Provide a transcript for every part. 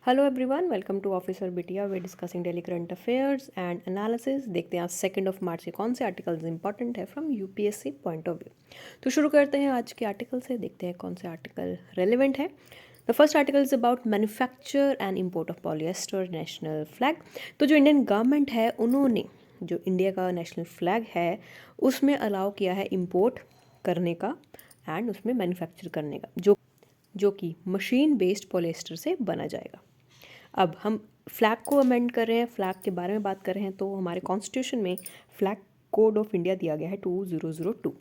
Hello everyone, welcome to officer बिटिया। We discussing daily current affairs and analysis. देखते हैं आज 2 मार्च के कौन से आर्टिकल्स इंपॉर्टेंट है from UPSC point of view. तो शुरू करते हैं आज के आर्टिकल से। देखते हैं कौन से आर्टिकल रेलिवेंट है। The first article is about manufacture and import of polyester national flag. तो जो इंडियन गवर्नमेंट है उन्होंने जो इंडिया का नेशनल फ्लैग है उसमें अलाउ किया है इम्पोर्ट करने का एंड उसमें मैन्युफैक्चर करने का, जो कि मशीन बेस्ड पॉलिएस्टर से बना जाएगा। अब हम फ्लैग को अमेंड कर रहे हैं, फ्लैग के बारे में बात कर रहे हैं। तो हमारे कॉन्स्टिट्यूशन में फ्लैग कोड ऑफ इंडिया दिया गया है 2002।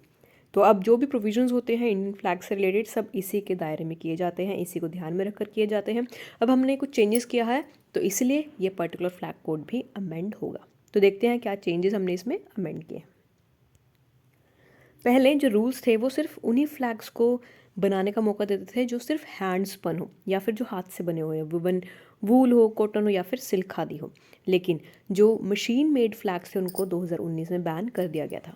तो अब जो भी प्रोविजंस होते हैं इंडियन फ्लैग से रिलेटेड सब इसी के दायरे में किए जाते हैं, इसी को ध्यान में रखकर किए जाते हैं। अब हमने कुछ चेंजेस किया है तो इसलिए ये पर्टिकुलर फ्लैग कोड भी अमेंड होगा। तो देखते हैं क्या चेंजेस हमने इसमें अमेंड किए। पहले जो रूल्स थे वो सिर्फ उन्हीं फ्लैग्स को बनाने का मौका देते थे जो सिर्फ हैंड्स स्पन हो या फिर जो हाथ से बने हुए हैं, वुवन वूल हो, कॉटन हो या फिर सिल्क खादी हो। लेकिन जो मशीन मेड फ्लैग्स थे उनको 2019 में बैन कर दिया गया था।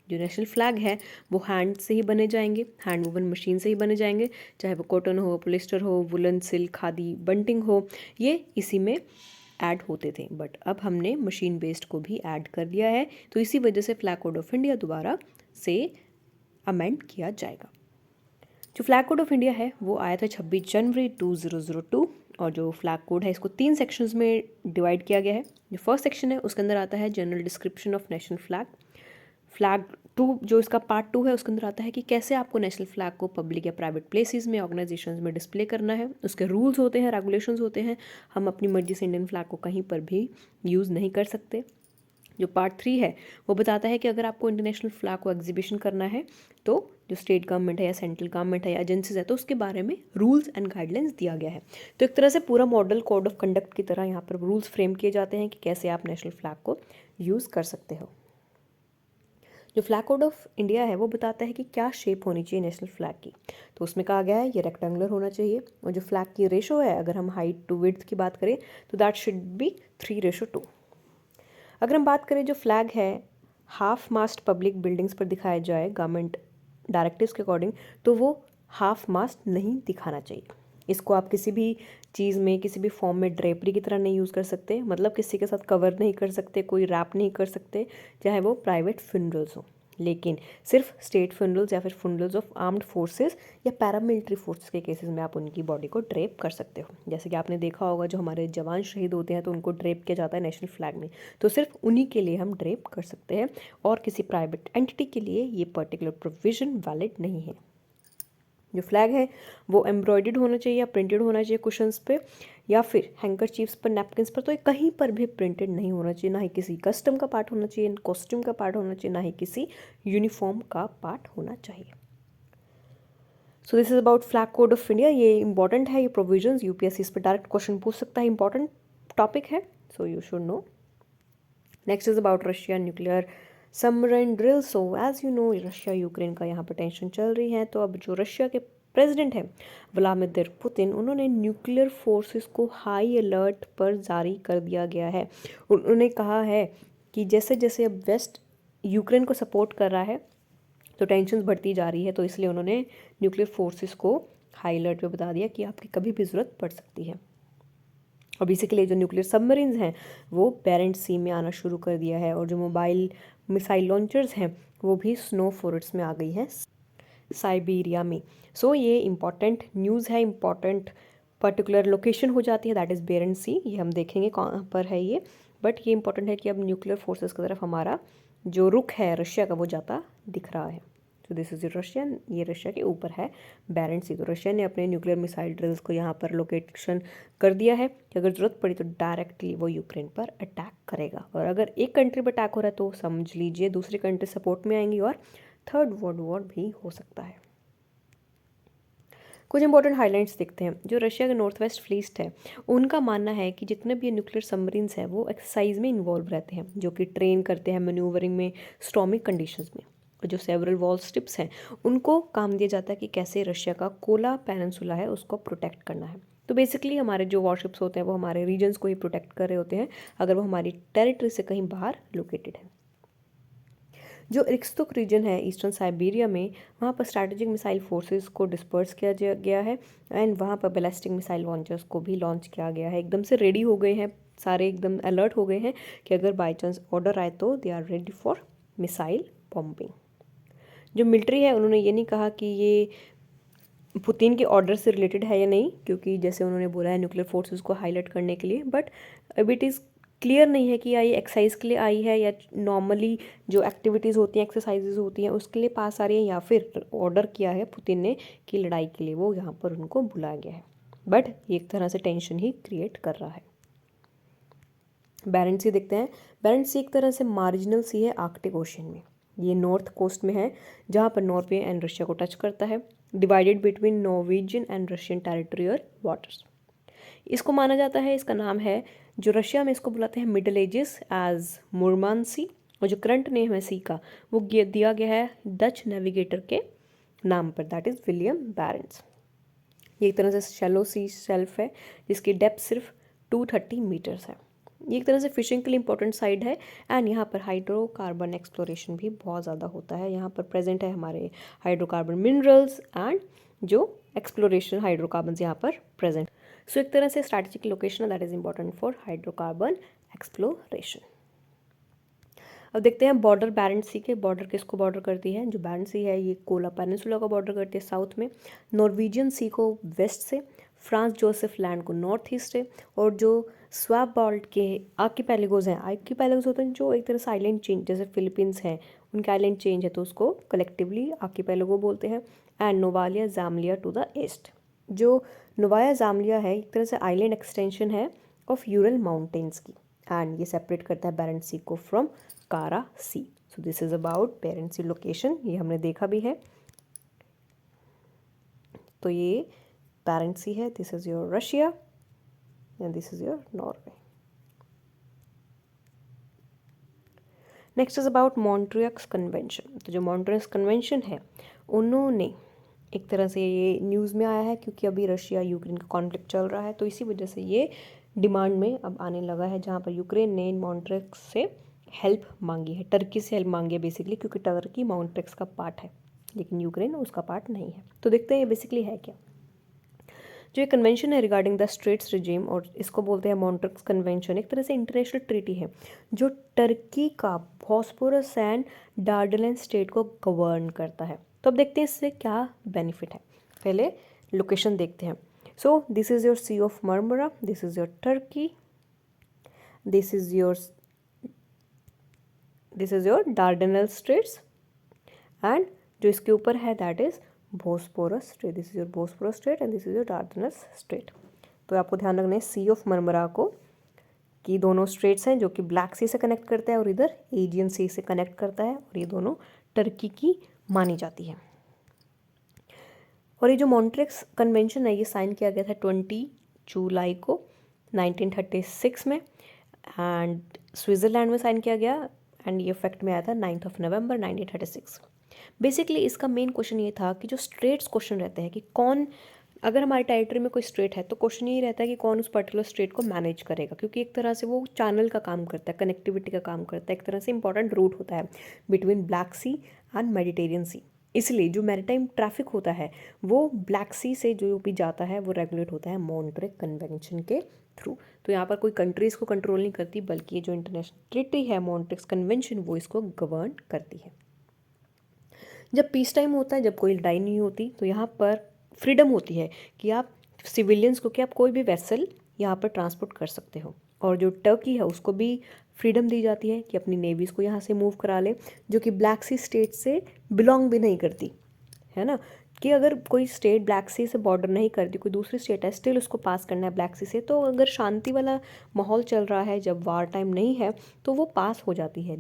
जो नेशनल फ्लैग है वो हैंड से ही बने जाएंगे, हैंड वुवन मशीन से ही बने जाएंगे, चाहे वो कॉटन हो, पोलिस्टर हो, वुलन, सिल्क, खादी, बंटिंग हो, ये इसी में ऐड होते थे। बट अब हमने मशीन बेस्ड को भी ऐड कर दिया है, तो इसी वजह से फ्लैग कोड ऑफ इंडिया दोबारा से अमेंड किया जाएगा। जो फ्लैग कोड ऑफ इंडिया है वो आया था 26 जनवरी 2002। और जो फ्लैग कोड है इसको 3 सेक्शंस में डिवाइड किया गया है। जो फर्स्ट सेक्शन है उसके अंदर आता है general description of national flag. Flag 2 जो इसका पार्ट 2 है उसके अंदर आता है कि कैसे आपको नेशनल फ्लैग को पब्लिक या प्राइवेट प्लेसेस में, ऑर्गेनाइजेशंस में डिस्प्ले करना है। उसके रूल्स होते हैं, रेगुलेशंस होते हैं। हम अपनी मर्जी से इंडियन फ्लैग को कहीं पर भी यूज़ नहीं कर सकते। जो पार्ट 3 है वो बताता है कि अगर आपको इंटरनेशनल फ्लैग को एग्जीबिशन करना है तो जो स्टेट गवर्नमेंट है या सेंट्रल गवर्नमेंट है या एजेंसीज है तो उसके बारे में रूल्स एंड गाइडलाइंस दिया गया है। तो एक तरह से पूरा मॉडल कोड ऑफ कंडक्ट की तरह यहाँ पर रूल्स फ्रेम किए जाते हैं कि कैसे आप नेशनल फ्लैग को यूज़ कर सकते हो। जो फ्लैग कोड ऑफ इंडिया है वो बताता है कि क्या शेप होनी चाहिए नेशनल फ्लैग की। तो उसमें कहा गया है ये रेक्टेंगुलर होना चाहिए। और जो फ्लैग की रेशो है, अगर हम हाइट टू विड्थ की बात करें तो दैट शुड बी 3:2। अगर हम बात करें जो फ्लैग है हाफ मास्ट पब्लिक बिल्डिंग्स पर दिखाया जाए गवर्नमेंट डायरेक्टिव्स के अकॉर्डिंग, तो वो हाफ मास्ट नहीं दिखाना चाहिए। इसको आप किसी भी चीज़ में, किसी भी फॉर्म में ड्रेपरी की तरह नहीं यूज़ कर सकते, मतलब किसी के साथ कवर नहीं कर सकते, कोई रैप नहीं कर सकते, चाहे वो प्राइवेट फ्यूनरल्स हो। लेकिन सिर्फ स्टेट फ्यूनरल्स या फिर फ्यूनरल्स ऑफ आर्म्ड फोर्सेस या पैरामिलिट्री फोर्सेस के केसेस में आप उनकी बॉडी को ड्रेप कर सकते हो। जैसे कि आपने देखा होगा जो हमारे जवान शहीद होते हैं तो उनको ड्रेप किया जाता है नेशनल फ्लैग में, तो सिर्फ उन्हीं के लिए हम ड्रेप कर सकते हैं और किसी प्राइवेट एंटिटी के लिए ये पर्टिकुलर प्रोविजन वैलिड नहीं है। जो फ्लैग है वो एम्ब्रॉयडर्ड होना चाहिए या प्रिंटेड होना चाहिए कुशंस पे या फिर हैंकरचीफ्स पर, नैपकिन्स पर। तो ये कहीं पर भी प्रिंटेड नहीं होना चाहिए, ना ही किसी कस्टम का पार्ट होना चाहिए, कॉस्ट्यूम का पार्ट होना चाहिए, ना ही किसी यूनिफॉर्म का पार्ट होना चाहिए। सो this is about flag code of India. ये इंपॉर्टेंट है, ये प्रोविजंस यूपीएससी इस पर डायरेक्ट क्वेश्चन पूछ सकता है, इंपॉर्टेंट टॉपिक है, so you should know. Next is about Russia nuclear submarine drill. So as you know Russia Ukraine का यहाँ पर टेंशन चल रही है। तो अब जो रशिया के प्रेसिडेंट हैं व्लादिमीर पुतिन, उन्होंने न्यूक्लियर फोर्सेस को हाई अलर्ट पर जारी कर दिया गया है। उन्होंने कहा है कि जैसे जैसे अब वेस्ट यूक्रेन को सपोर्ट कर रहा है तो टेंशन बढ़ती जा रही है, तो इसलिए उन्होंने न्यूक्लियर फोर्सेस को हाई अलर्ट पे बता दिया कि आपकी कभी भी ज़रूरत पड़ सकती है। और बेसिकली जो न्यूक्लियर सबमरीन्स हैं वो बैरेंट सी में आना शुरू कर दिया है। और जो मोबाइल मिसाइल लॉन्चर्स हैं वो भी स्नो फॉरेस्ट में आ गई हैं साइबेरिया में। सो ये इंपॉर्टेंट न्यूज़ है, इंपॉर्टेंट पर्टिकुलर लोकेशन हो जाती है, दैट इज़ बेरेंट सी। ये हम देखेंगे कहाँ पर है ये, बट ये इंपॉर्टेंट है कि अब न्यूक्लियर फोर्सेस की तरफ हमारा जो रुख है रशिया का वो जाता दिख रहा है। तो दिस इज़ रशियन, ये रशिया के ऊपर है बैरेंट सी। तो रशिया ने अपने न्यूक्लियर मिसाइल ड्रिल्स को यहाँ पर लोकेशन कर दिया है कि अगर ज़रूरत पड़ी तो डायरेक्टली वो यूक्रेन पर अटैक करेगा। और अगर एक कंट्री पर अटैक हो रहा है तो समझ लीजिए दूसरी कंट्री सपोर्ट में आएंगी और थर्ड वर्ल्ड वॉर भी हो सकता है। कुछ इंपॉर्टेंट हाइलाइट्स देखते हैं। जो रशिया का नॉर्थ वेस्ट फ्लीट है उनका मानना है कि जितने भी न्यूक्लियर सबमरीन्स हैं वो एक्सरसाइज में इन्वॉल्व रहते हैं, जो कि ट्रेन करते हैं मैन्यूवरिंग में, स्टॉर्मिक कंडीशंस में। और जो सेवरल वॉल स्ट्रिप्स हैं उनको काम दिया जाता है कि कैसे रशिया का कोला पेनिनसुला है उसको प्रोटेक्ट करना है। तो बेसिकली हमारे जो वॉरशिप्स होते हैं वो हमारे रीजन्स को ही प्रोटेक्ट कर रहे होते हैं अगर वो हमारी टेरिटरी से कहीं बाहर लोकेटेड है। जो इर्कुत्स्क रीजन है ईस्टर्न साइबेरिया में, वहाँ पर स्ट्रैटेजिक मिसाइल फोर्सेस को डिस्पर्स किया गया है एंड वहाँ पर बैलिस्टिक मिसाइल लॉन्चर्स को भी लॉन्च किया गया है। एकदम से रेडी हो गए हैं सारे, एकदम अलर्ट हो गए हैं कि अगर बाई चांस ऑर्डर आए तो they are ready for missile bombing. जो मिलिट्री है उन्होंने ये नहीं कहा कि ये पुतिन के ऑर्डर से रिलेटेड है या नहीं, क्योंकि जैसे उन्होंने बोला है न्यूक्लियर फोर्सेस को हाईलाइट करने के लिए, बट अब इट इज़ क्लियर नहीं है कि या ये एक्सरसाइज के लिए आई है या नॉर्मली जो एक्टिविटीज़ होती हैं, एक्सरसाइजेज होती हैं, उसके लिए पास आ रही है, या फिर ऑर्डर किया है पुतिन ने कि लड़ाई के लिए वो यहाँ पर उनको बुलाया गया है। बट ये एक तरह से टेंशन ही क्रिएट कर रहा है। बैरेंट्स सी देखते हैं। बैरेंट्स सी एक तरह से मार्जिनल सी है आर्कटिक ओशन में। ये नॉर्थ कोस्ट में है जहाँ पर नॉर्वे एंड रशिया को टच करता है, divided between Norwegian and Russian territorial waters. इसको माना जाता है, इसका नाम है, जो रशिया में इसको बुलाते हैं मिडल एजेस एज मुरमानसी, और जो करंट नेम है सी का वो दिया गया है डच नेविगेटर के नाम पर, दैट इज़ विलियम बैरेंट्स। ये एक तरह से शैलो सी शेल्फ है जिसकी डेप्थ सिर्फ 230 मीटर्स है। ये एक तरह से फिशिंग के लिए इंपॉर्टेंट साइड है एंड यहाँ पर हाइड्रोकार्बन एक्सप्लोरेशन भी बहुत ज़्यादा होता है। यहाँ पर प्रेजेंट है हमारे हाइड्रोकार्बन मिनरल्स एंड जो एक्सप्लोरेशन हाइड्रोकार्बन यहाँ पर प्रेजेंट। सो एक तरह से strategic location that is important for hydrocarbon exploration. अब देखते हैं बॉर्डर बैरेंट्स सी के। बॉर्डर किसको बॉर्डर करती है? जो बैरेंट्स सी है ये कोला पेनिनसुला को बॉर्डर करती है साउथ में, नॉर्वेजियन सी को वेस्ट से, फ्रांस जोसेफ लैंड को नॉर्थ ईस्ट है, और जो स्वाब बाल्ट के आर्किपेलागोज हैं, आर्किपेलागोज होते हैं जो एक तरह से आइलैंड चेंज, जैसे फिलीपींस हैं उनके आइलैंड चेंज है तो उसको कलेक्टिवली आर्किपेलागो बोलते हैं, and Novaya Zemlya to the east. जो नोवाया जाम्लिया है एक तरह से आइलैंड एक्सटेंशन है ऑफ यूरल माउंटेन्स की, एंड ये सेपरेट करता है बैरेंट्स सी को from Kara sea. So this is about Barents sea location, ये हमने देखा भी है। तो ये बैरेंट्स सी है, this is your Russia and this is your Norway. Next is about Montreux convention. तो जो मॉन्ट्रियक्स कन्वेंशन है उन्होंने एक तरह से ये न्यूज़ में आया है क्योंकि अभी रशिया यूक्रेन का कॉन्फ्लिक्ट चल रहा है, तो इसी वजह से ये डिमांड में अब आने लगा है, जहाँ पर यूक्रेन ने मॉन्ट्रियक्स से हेल्प मांगी है, टर्की से हेल्प मांगी है बेसिकली, क्योंकि टर्की मॉन्ट्रियक्स का पार्ट है लेकिन यूक्रेन उसका पार्ट नहीं है। तो देखते हैं ये बेसिकली है क्या। जो ये कन्वेंशन है रिगार्डिंग द स्ट्रेट्स रिजीम, और इसको बोलते हैं मॉन्ट्रियक्स कन्वेंशन, एक तरह से इंटरनेशनल ट्रीटी है जो टर्की का बॉस्फोरस एंड डार्डेनेल्स स्टेट को गवर्न करता है। तो अब देखते हैं इससे क्या बेनिफिट है। पहले लोकेशन देखते हैं। So this is your C of Marmara, this is your Turkey, this is your Dardanelles straits, and जो इसके ऊपर है that is Bosporus strait, this is your Bosporus strait and this is your Dardanelles strait. तो आपको ध्यान रखना है सी of Marmara को कि दोनों स्ट्रेट्स हैं जो कि ब्लैक सी से कनेक्ट करता है और इधर एजियन सी से कनेक्ट करता है, और ये दोनों टर्की की मानी जाती है। और ये जो मॉन्ट्रियक्स कन्वेंशन है ये साइन किया गया था 20 जुलाई को 1936 में, एंड स्विट्ज़रलैंड में साइन किया गया, एंड ये इफेक्ट में आया था 9 नवंबर 1936। बेसिकली इसका मेन क्वेश्चन ये था कि जो स्ट्रेट्स क्वेश्चन रहते हैं कि कौन, अगर हमारे टेरिटरी में कोई स्ट्रेट है तो क्वेश्चन यही रहता है कि कौन उस पर्टिकुलर स्ट्रेट को मैनेज करेगा, क्योंकि एक तरह से वो चैनल का काम करता है, कनेक्टिविटी का काम करता है, एक तरह से इंपॉर्टेंट रूट होता है between Black C and Mediterranean sea. इसलिए जो मैरीटाइम ट्रैफिक होता है वो ब्लैक सी से जो भी जाता है वो रेगुलेट होता है मॉन्ट्रियक्स कन्वेंशन के थ्रू। तो यहाँ पर कोई कंट्री इसको कंट्रोल नहीं करती, बल्कि ये जो इंटरनेशनल ट्रीटी है मॉन्ट्रियक्स कन्वेंशन वो इसको गवर्न करती है। जब पीस टाइम होता है, जब कोई लड़ाई नहीं होती, तो यहाँ पर फ्रीडम होती है कि आप सिविलियंस को, कि आप कोई भी वेसल यहाँ पर ट्रांसपोर्ट कर सकते हो, और जो टर्की है उसको भी फ्रीडम दी जाती है कि अपनी नेवीज़ को यहाँ से मूव करा ले, जो कि ब्लैक सी स्टेट से बिलोंग भी नहीं करती है ना, कि अगर कोई स्टेट ब्लैक सी से बॉर्डर नहीं करती, कोई दूसरी स्टेट है, स्टिल उसको पास करना है ब्लैक सी से, तो अगर शांति वाला माहौल चल रहा है, जब वार टाइम नहीं है, तो वो पास हो जाती है।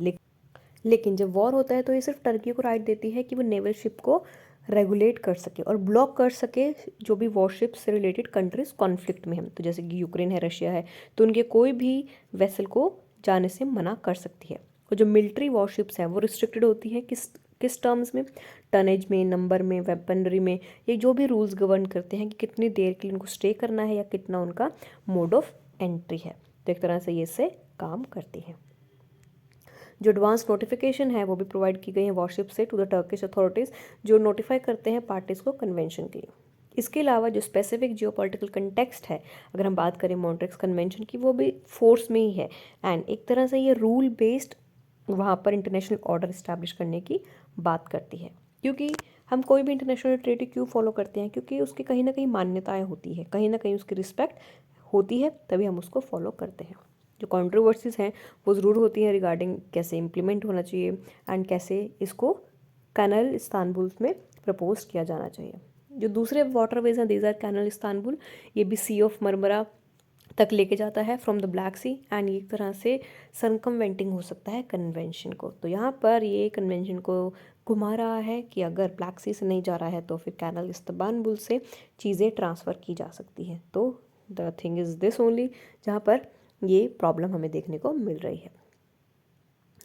लेकिन जब वॉर होता है तो ये सिर्फ टर्की को राइट देती है कि वो नेवल शिप को रेगुलेट कर सके और ब्लॉक कर सके जो भी वॉरशिप से रिलेटेड कंट्रीज कॉन्फ्लिक्ट में हैं। तो जैसे कि यूक्रेन है, रशिया है, तो उनके कोई भी वेसल को जाने से मना कर सकती है। और जो मिलिट्री वॉरशिप्स हैं वो रिस्ट्रिक्टेड होती हैं किस टर्म्स में, टनेज में, नंबर में, वेपनरी में, ये जो भी रूल्स गवर्न करते हैं कि कितनी देर के लिए उनको स्टे करना है या कितना उनका मोड ऑफ एंट्री है। तो एक तरह से ये इससे काम करती है। जो एडवांस नोटिफिकेशन है वो भी प्रोवाइड की गई है वॉरशिप से टू द टर्किश अथॉरिटीज़, जो नोटिफाई करते हैं पार्टीज़ को कन्वेंशन के लिए। इसके अलावा जो स्पेसिफिक जियोपॉलिटिकल कंटेक्स्ट है, अगर हम बात करें मॉन्ट्रिक्स कन्वेंशन की, वो भी फोर्स में ही है एंड एक तरह से ये रूल बेस्ड वहाँ पर इंटरनेशनल ऑर्डर इस्टेब्लिश करने की बात करती है। क्योंकि हम कोई भी इंटरनेशनल ट्रीटी क्यों फॉलो करते हैं, क्योंकि उसकी कहीं ना कहीं मान्यताएं होती है, कहीं ना कहीं उसकी रिस्पेक्ट होती है, तभी हम उसको फॉलो करते हैं। जो कंट्रोवर्सीज हैं वो ज़रूर होती हैं रिगार्डिंग कैसे इम्प्लीमेंट होना चाहिए एंड कैसे इसको कैनल इस्तांबुल में प्रपोज किया जाना चाहिए। जो दूसरे वाटरवेज हैं, दीज आर कैनल इस्तांबुल, ये भी सी ऑफ मरमरा तक लेके जाता है from the Black C and ये एक तरह से सरकमवेंटिंग हो सकता है कन्वेंशन को। तो यहाँ पर ये कन्वेंशन को घुमा रहा है कि अगर ब्लैक सी से नहीं जा रहा है तो फिर कैनल इस्तांबुल से चीज़ें ट्रांसफ़र की जा सकती हैं। तो the thing is this only, जहाँ पर ये प्रॉब्लम हमें देखने को मिल रही है।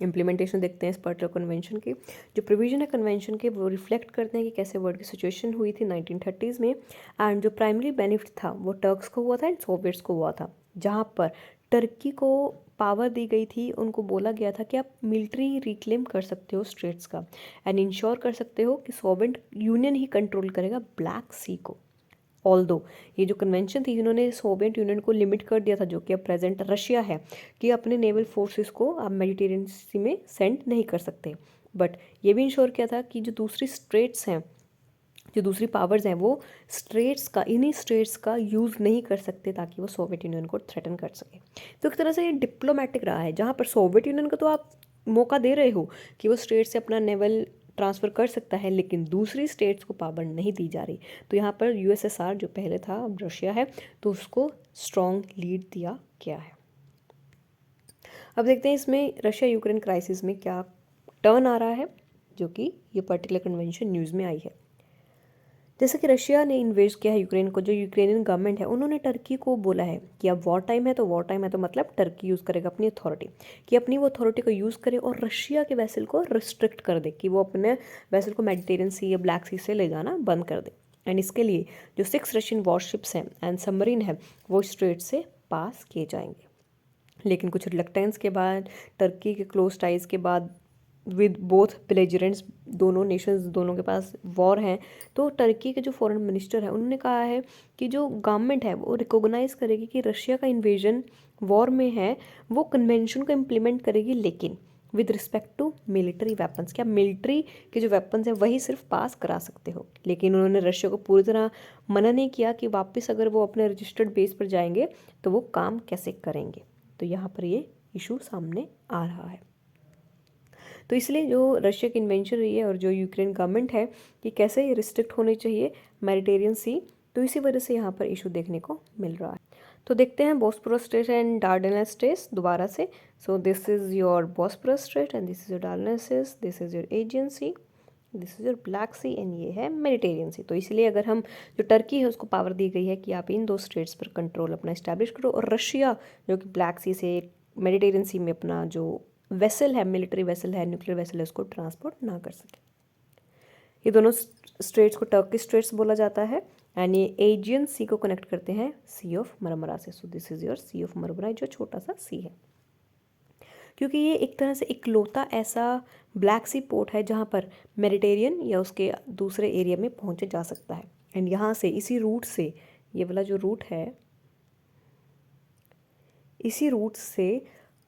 इम्प्लीमेंटेशन देखते हैं इस पर्टिकुलर कन्वेंशन की। जो प्रोविजन है कन्वेंशन के वो रिफ्लेक्ट करते हैं कि कैसे वर्ल्ड की सिचुएशन हुई थी 1930s में एंड जो प्राइमरी बेनिफिट था वो टर्क्स को हुआ था एंड सोवियट्स को हुआ था। जहाँ पर टर्की को पावर दी गई थी, उनको बोला गया था कि आप मिलिट्री रिक्लेम कर सकते हो स्ट्रेट्स का एंड इंश्योर कर सकते हो कि सोवियत यूनियन ही कंट्रोल करेगा ब्लैक सी को। ऑल्दो ये जो कन्वेंशन थी, इन्होंने सोवियत यूनियन को लिमिट कर दिया था, जो कि अब प्रेजेंट रशिया है, कि अपने नेवल फोर्सेस को आप मेडिटेरियन सी में सेंड नहीं कर सकते। बट ये भी इंश्योर किया था कि जो दूसरी स्टेट्स हैं, जो दूसरी पावर्स हैं, वो इन्हीं स्टेट्स का यूज़ नहीं कर सकते ताकि वो सोवियत यूनियन को थ्रेटन कर सके। तो एक तरह से ये डिप्लोमेटिक रहा है, जहाँ पर सोवियत यूनियन को तो आप मौका दे रहे हो कि वो स्टेट से अपना नेवल ट्रांसफ़र कर सकता है, लेकिन दूसरी स्टेट्स को पावर नहीं दी जा रही। तो यहाँ पर यूएसएसआर जो पहले था अब रशिया है, तो उसको स्ट्रॉन्ग लीड दिया गया है। अब देखते हैं इसमें रशिया यूक्रेन क्राइसिस में क्या टर्न आ रहा है, जो कि ये पर्टिकुलर कन्वेंशन न्यूज़ में आई है। जैसे कि रशिया ने इन्वेस्ट किया है यूक्रेन को, जो यूक्रेनियन गवर्नमेंट है उन्होंने टर्की को बोला है कि अब वॉर टाइम है, तो वॉर टाइम है तो मतलब टर्की यूज़ करेगा अपनी अथॉरिटी, कि अपनी वो अथॉरिटी को यूज़ करे और रशिया के वेसल को रिस्ट्रिक्ट कर दे, कि वो अपने वेसल को मेडिटेरियन सी या ब्लैक सी से ले जाना बंद कर दे। एंड इसके लिए जो 6 रशियन वॉरशिप्स हैं एंड सबमरीन है वो स्ट्रेट से पास किए जाएंगे। लेकिन कुछ रिलक्टेंस के बाद, टर्की के क्लोज टाइज के बाद विद बोथ बेलिजरेंट्स, दोनों नेशंस, दोनों के पास वॉर हैं, तो टर्की के जो फॉरेन मिनिस्टर है उन्होंने कहा है कि जो गवर्नमेंट है वो रिकॉग्नाइज करेगी कि रशिया का इन्वेजन वॉर में है, वो कन्वेंशन को इम्प्लीमेंट करेगी, लेकिन with respect to military weapons. क्या मिलिट्री के जो वेपन्स हैं वही सिर्फ पास करा सकते हो, लेकिन उन्होंने रशिया को पूरी तरह मना नहीं किया कि वापस अगर वो अपने रजिस्टर्ड बेस पर जाएंगे तो वो काम कैसे करेंगे। तो यहाँ पर ये इशू सामने आ रहा है। तो इसलिए जो रशिया की इन्वेंशन रही है और जो यूक्रेन गवर्नमेंट है कि कैसे ये रिस्ट्रिक्ट होनी चाहिए मेडिटेरियन सी, तो इसी वजह से यहाँ पर इशू देखने को मिल रहा है। तो देखते हैं Bosporus strait and Dardanelles strait दोबारा से। So this is your Bosporus strait and this is your Dardanelles, this is your Aegean sea, this is your Black C and ये है मेडिटेरियन सी। तो इसलिए अगर हम, जो टर्की है उसको पावर दी गई है कि आप इन दो स्टेट्स पर कंट्रोल अपना इस्टेब्लिश करो, और रशिया जो कि ब्लैक सी से मेडिटेरियन सी में अपना जो वेसल है, मिलिट्री वेसल है, न्यूक्लियर वेसल है, उसको ट्रांसपोर्ट ना कर सके। ये दोनों स्ट्रेट्स को टर्किश स्ट्रेट्स बोला जाता है एंड ये एजियन सी को कनेक्ट करते हैं सी ऑफ मरमरा से। So this is your C of Marmara, जो छोटा सा सी है, क्योंकि ये एक तरह से इकलौता ऐसा ब्लैक सी पोर्ट है जहाँ पर मेडिटेरियन या उसके दूसरे एरिया में पहुँचा जा सकता है। एंड यहाँ से, इसी रूट से, ये वाला जो रूट है, इसी रूट से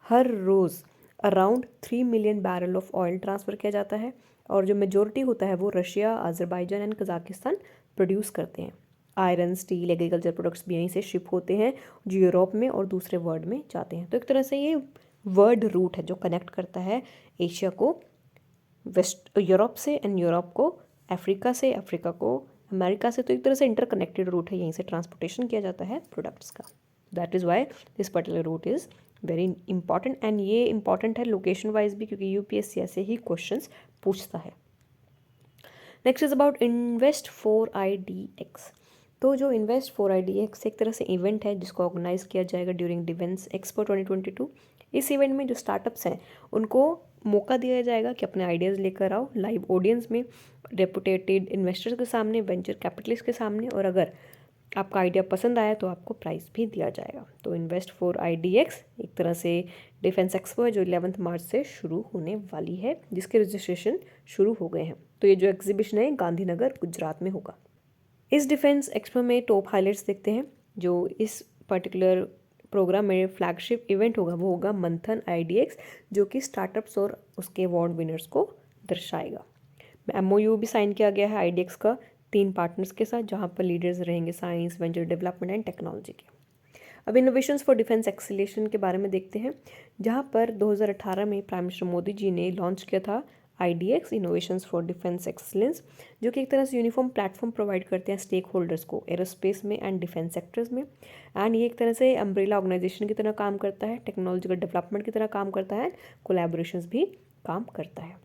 हर रोज़ around 3 million barrel of oil transfer किया जाता है, और जो मेजोरिटी होता है वो Russia, Azerbaijan and Kazakhstan produce करते हैं। आयरन, स्टील, एग्रीकल्चर प्रोडक्ट्स भी यहीं से शिप होते हैं, जो यूरोप में और दूसरे वर्ल्ड में जाते हैं। तो एक तरह से ये वर्ल्ड रूट है जो कनेक्ट करता है एशिया को वेस्ट यूरोप से एंड यूरोप को अफ्रीका से, अफ्रीका को अमेरिका से। तो एक तरह से इंटरकनेक्टेड रूट है, यहीं से ट्रांसपोर्टेशन किया जाता है प्रोडक्ट्स का। That is why this particular route is very important, and ये इंपॉर्टेंट है लोकेशन वाइज भी, क्योंकि यूपीएससी ऐसे ही क्वेश्चंस पूछता है। Next is about invest 4IDX। तो जो इन्वेस्ट 4IDX एक तरह से इवेंट है जिसको ऑर्गेनाइज किया जाएगा ड्यूरिंग डिफेंस एक्सपो 2022। इस इवेंट में जो स्टार्टअप्स हैं उनको मौका दिया जाएगा कि अपने आइडियाज़ लेकर आओ लाइव ऑडियंस में, रेपुटेटेड इन्वेस्टर्स के सामने, वेंचर कैपिटलिस्ट के सामने, और अगर आपका आइडिया पसंद आया तो आपको प्राइज़ भी दिया जाएगा। तो इन्वेस्ट फॉर IDX एक तरह से डिफेंस एक्सपो है जो 11 मार्च से शुरू होने वाली है, जिसके रजिस्ट्रेशन शुरू हो गए हैं। तो ये जो एग्जीबिशन है गांधीनगर गुजरात में होगा। इस डिफेंस एक्सपो में टॉप हाइलाइट्स देखते हैं। जो इस पर्टिकुलर प्रोग्राम में फ्लैगशिप इवेंट होगा वो होगा मंथन IDX, जो कि स्टार्टअप्स और उसके अवार्ड विनर्स को दर्शाएगा। MOU भी साइन किया गया है IDX का 3 पार्टनर्स के साथ, जहां पर लीडर्स रहेंगे science, venture development and technology के। अब इनोवेशंस फॉर डिफेंस एक्सीलेशन के बारे में देखते हैं, जहां पर 2018 में प्राइम मिनिस्टर मोदी जी ने लॉन्च किया था IDX innovations for defence excellence, जो कि एक तरह से यूनिफॉर्म प्लेटफॉर्म प्रोवाइड करते हैं स्टेक होल्डर्स को एरोस्पेस में एंड डिफेंस सेक्टर्स में। एंड ये एक तरह से अम्ब्रेला ऑर्गेनाइजेशन की तरह काम करता है, टेक्नोलॉजिकल डेवलपमेंट की तरह काम करता है, कोलैबोरेशंस भी काम करता है।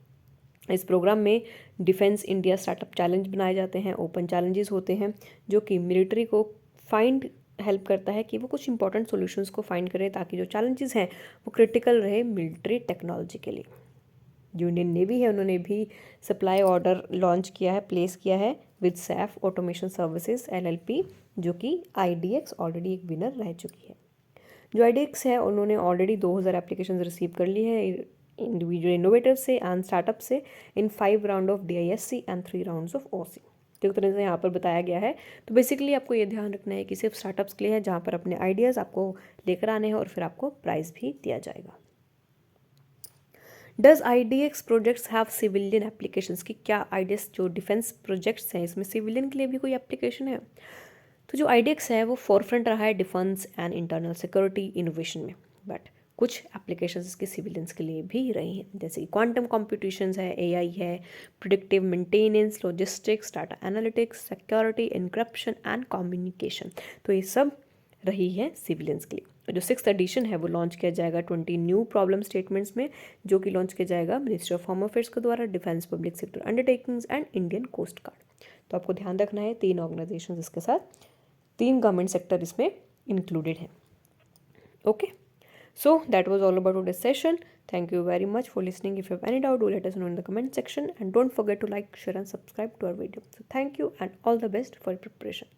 इस प्रोग्राम में डिफेंस इंडिया स्टार्टअप चैलेंज बनाए जाते हैं, ओपन चैलेंजेस होते हैं, जो कि मिलिट्री को फाइंड हेल्प करता है कि वो कुछ इंपॉर्टेंट सॉल्यूशंस को फाइंड करें, ताकि जो चैलेंजेस हैं वो क्रिटिकल रहे मिलिट्री टेक्नोलॉजी के लिए। जो इंडियन नेवी है उन्होंने भी सप्लाई ऑर्डर लॉन्च किया है, प्लेस किया है with Saif automation services LLP, जो कि IDX ऑलरेडी एक विनर रह चुकी है। जो IDX है उन्होंने ऑलरेडी 2000 एप्लीकेशन रिसीव कर ली है इंडिविजुअल इनोवेटर से एंड स्टार्टअप से इन 5 round of DISC and 3 rounds of OC, जो तरह से यहाँ पर बताया गया है। तो बेसिकली आपको ये ध्यान रखना है कि सिर्फ स्टार्टअप्स के लिए है, जहाँ पर अपने आइडियाज़ आपको लेकर आने हैं और फिर आपको प्राइज़ भी दिया जाएगा। Does IDX projects have civilian applications, की क्या IDX जो डिफेंस प्रोजेक्ट्स हैं इसमें सिविलियन के लिए भी कोई एप्लीकेशन है? तो जो IDX है वो फोरफ्रंट रहा है defence and internal security innovation में, बट कुछ एप्लीकेशंस इसके सिविलियंस के लिए भी रही हैं, जैसे कि क्वांटम कंप्यूटेशंस है, AI है, predictive maintenance, logistics, data analytics, security, encryption and communication. तो ये सब रही है सिविलियंस के लिए। जो 6th एडिशन है वो लॉन्च किया जाएगा 20 न्यू प्रॉब्लम स्टेटमेंट्स में, जो कि लॉन्च किया जाएगा मिनिस्ट्री ऑफ होम अफेयर्स के द्वारा, defence public sector undertakings and Indian coast guard. तो आपको ध्यान रखना है 3 ऑर्गेनाइजेशन इसके साथ, 3 गवर्नमेंट सेक्टर इसमें इंक्लूडेड है। Okay, so that was all about today's session. Thank you very much for listening. If you have any doubt, do let us know in the comment section, and don't forget to like, share and subscribe to our video. So thank you and all the best for your preparation.